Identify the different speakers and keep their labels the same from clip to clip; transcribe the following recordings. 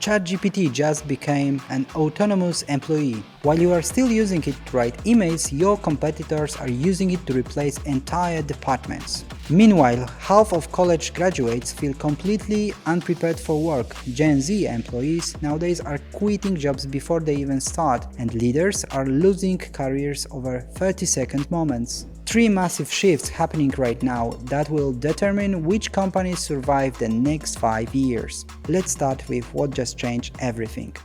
Speaker 1: ChatGPT just became an autonomous employee. While you are still using it to write emails, your competitors are using it to replace entire departments. Meanwhile, half of college graduates feel completely unprepared for work. Gen Z employees nowadays are quitting jobs before they even start, and leaders are losing careers over 30-second moments. Three massive shifts happening right now that will determine which companies survive the next 5 years. Let's start with what just changed everything.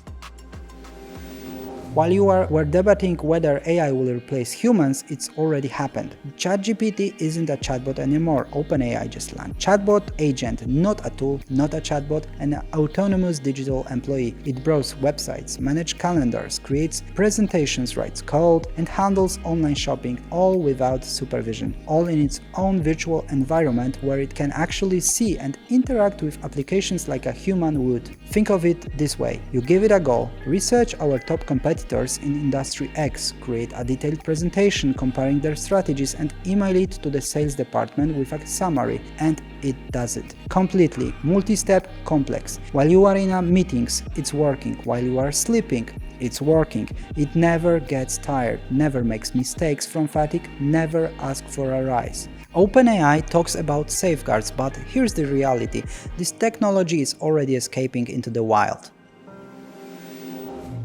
Speaker 1: While you were debating whether AI will replace humans, it's already happened. ChatGPT isn't a chatbot anymore. OpenAI just launched ChatBot Agent, not a tool, not a chatbot, an autonomous digital employee. It browses websites, manages calendars, creates presentations, writes code, and handles online shopping, all without supervision, all in its own virtual environment where it can actually see and interact with applications like a human would. Think of it this way: you give it a go, research our top competitors in Industry X, create a detailed presentation comparing their strategies and email it to the sales department with a summary, and it does it. Completely, multi-step, complex. While you are in meetings, it's working. While you are sleeping, it's working. It never gets tired, never makes mistakes from fatigue, never asks for a rise. OpenAI talks about safeguards, but here's the reality: this technology is already escaping into the wild.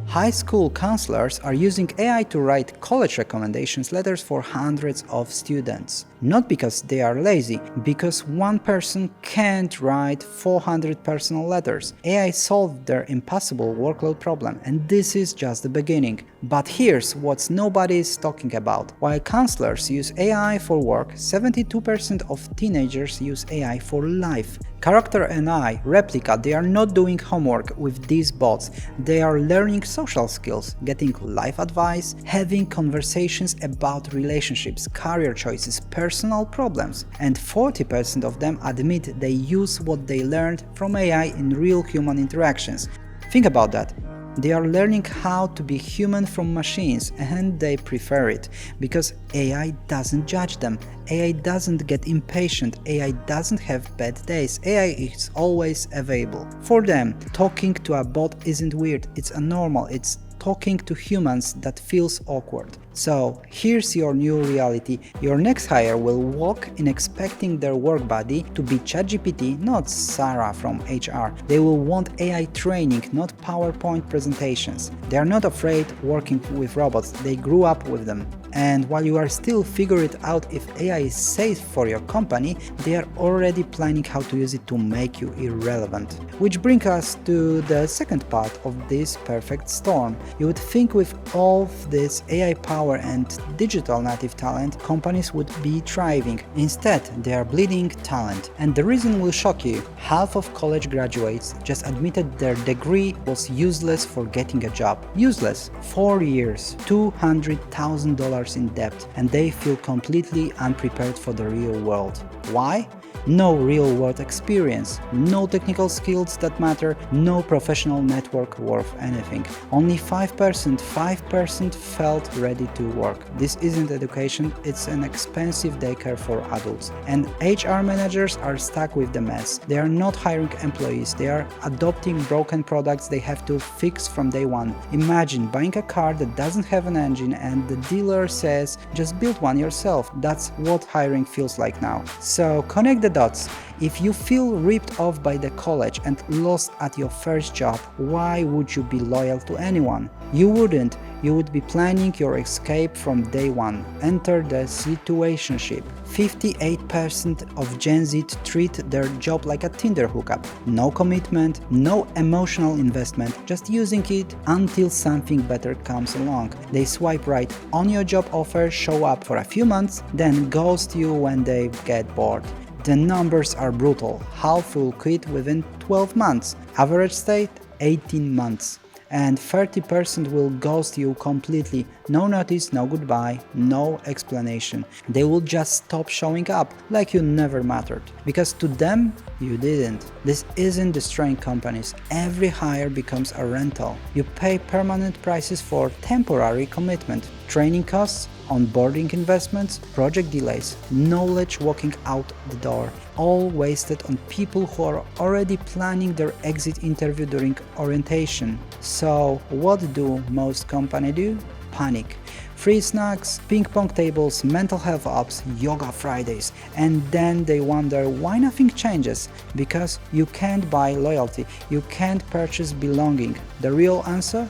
Speaker 1: High school counselors are using AI to write college recommendations letters for hundreds of students. Not because they are lazy, because one person can't write 400 personal letters. AI solved their impossible workload problem, and this is just the beginning. But here's what nobody is talking about. While counselors use AI for work, 72% of teenagers use AI for life. Character AI, Replica, they are not doing homework with these bots. They are learning social skills, getting life advice, having conversations about relationships, career choices, personal problems. And 40% of them admit they use what they learned from AI in real human interactions. Think about that. They are learning how to be human from machines, and they prefer it because AI doesn't judge them. AI doesn't get impatient. AI doesn't have bad days. AI is always available. For them, talking to a bot isn't weird, it's normal. It's talking to humans that feels awkward. So here's your new reality. Your next hire will walk in expecting their work buddy to be ChatGPT, not Sarah from HR. They will want AI training, not PowerPoint presentations. They are not afraid working with robots. They grew up with them. And while you are still figuring out if AI is safe for your company, they are already planning how to use it to make you irrelevant. Which brings us to the second part of this perfect storm. You would think with all of this AI power and digital native talent, companies would be thriving. Instead, they are bleeding talent. And the reason will shock you. Half of college graduates just admitted their degree was useless for getting a job. Useless. 4 years, $200,000 in debt, and they feel completely unprepared for the real world. Why? No real-world experience, no technical skills that matter, no professional network worth anything. Only 5% felt ready to work. This isn't education, it's an expensive daycare for adults. And HR managers are stuck with the mess. They are not hiring employees, they are adopting broken products they have to fix from day one. Imagine buying a car that doesn't have an engine and the dealer says, just build one yourself. That's what hiring feels like now. So connect the dots. If you feel ripped off by the college and lost at your first job, why would you be loyal to anyone? You wouldn't. You would be planning your escape from day one. Enter the situationship. 58% of Gen Z treat their job like a Tinder hookup. No commitment, no emotional investment, just using it until something better comes along. They swipe right on your job offer, show up for a few months, then ghost you when they get bored. The numbers are brutal. Half will quit within 12 months. Average stay, 18 months. And 30% will ghost you completely. No notice, no goodbye, no explanation. They will just stop showing up like you never mattered. Because to them, you didn't. This isn't destroying companies. Every hire becomes a rental. You pay permanent prices for temporary commitment. Training costs, onboarding investments, project delays, knowledge walking out the door. all wasted on people who are already planning their exit interview during orientation. So what do most companies do? Panic. Free snacks, ping pong tables, mental health apps, yoga Fridays, and then they wonder why nothing changes. Because you can't buy loyalty, you can't purchase belonging. The real answer?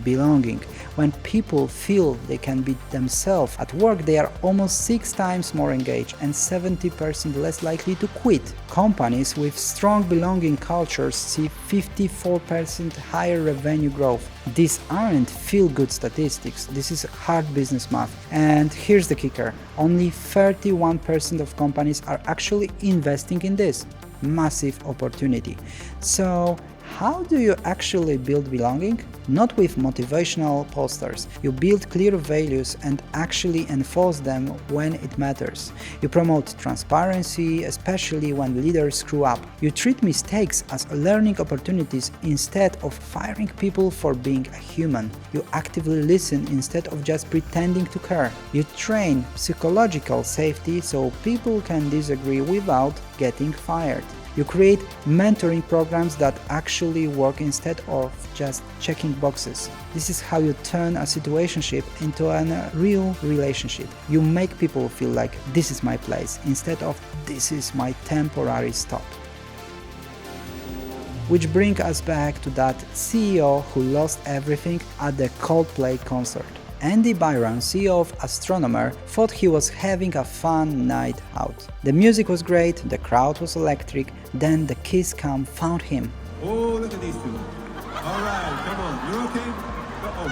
Speaker 1: Belonging. When people feel they can be themselves at work, they are almost 6 times more engaged and 70% less likely to quit. Companies with strong belonging cultures see 54% higher revenue growth. These aren't feel-good statistics, this is hard business math. And here's the kicker, only 31% of companies are actually investing in this. Massive opportunity. So, how do you actually build belonging? Not with motivational posters. You build clear values and actually enforce them when it matters. You promote transparency, especially when leaders screw up. You treat mistakes as learning opportunities instead of firing people for being a human. You actively listen instead of just pretending to care. You train psychological safety so people can disagree without getting fired. You create mentoring programs that actually work instead of just checking boxes. This is how you turn a situationship into a real relationship. You make people feel like this is my place instead of this is my temporary stop. Which brings us back to that CEO who lost everything at the Coldplay concert. Andy Byron, CEO of Astronomer, thought he was having a fun night out. The music was great, the crowd was electric, then the kiss cam found him.
Speaker 2: Oh, look at these two. All right, come on, you okay?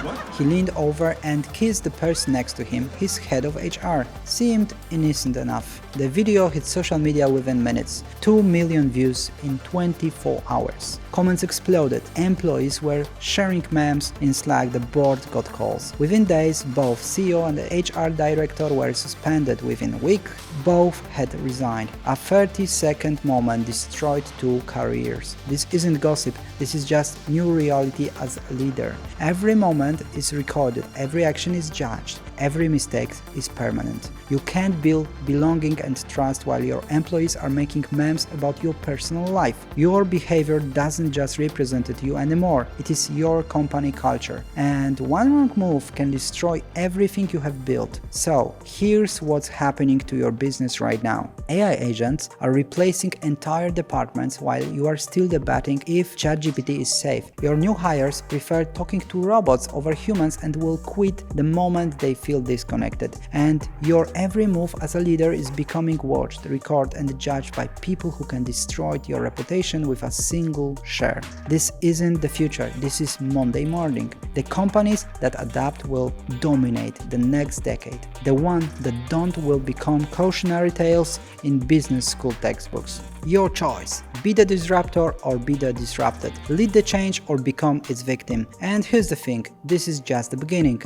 Speaker 2: What?
Speaker 1: He leaned over and kissed the person next to him, his head of HR. Seemed innocent enough. The video hit social media within minutes. 2 million views in 24 hours. Comments exploded. Employees were sharing memes in Slack. The board got calls. Within days, both CEO and the HR director were suspended. Within a week, both had resigned. A 30-second moment destroyed 2 careers. This isn't gossip. This is just new reality as a leader. Every moment is recorded. Every action is judged. Every mistake is permanent. You can't build belonging and trust while your employees are making memes about your personal life. Your behavior doesn't just represent you anymore. It is your company culture. And one wrong move can destroy everything you have built. So, here's what's happening to your business right now. AI agents are replacing entire departments while you are still debating if ChatGPT is safe. Your new hires prefer talking to robots over humans and will quit the moment they feel disconnected. And your every move as a leader is becoming watched, recorded, and judged by people who can destroy your reputation with a single share. This isn't the future, this is Monday morning. The companies that adapt will dominate the next decade. The ones that don't will become cautionary tales in business school textbooks. Your choice. Be the disruptor or be the disrupted. Lead the change or become its victim. And here's the thing, this is just the beginning.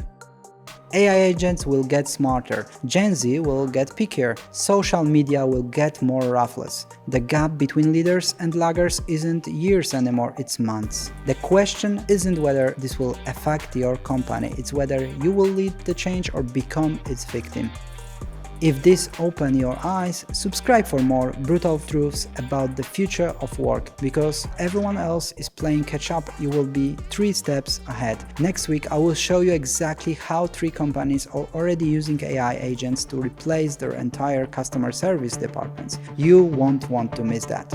Speaker 1: AI agents will get smarter, Gen Z will get pickier, social media will get more ruthless. The gap between leaders and laggers isn't years anymore, it's months. The question isn't whether this will affect your company, it's whether you will lead the change or become its victim. If this opened your eyes, subscribe for more brutal truths about the future of work, because everyone else is playing catch up, you will be 3 steps ahead. Next week I will show you exactly how 3 companies are already using AI agents to replace their entire customer service departments. You won't want to miss that.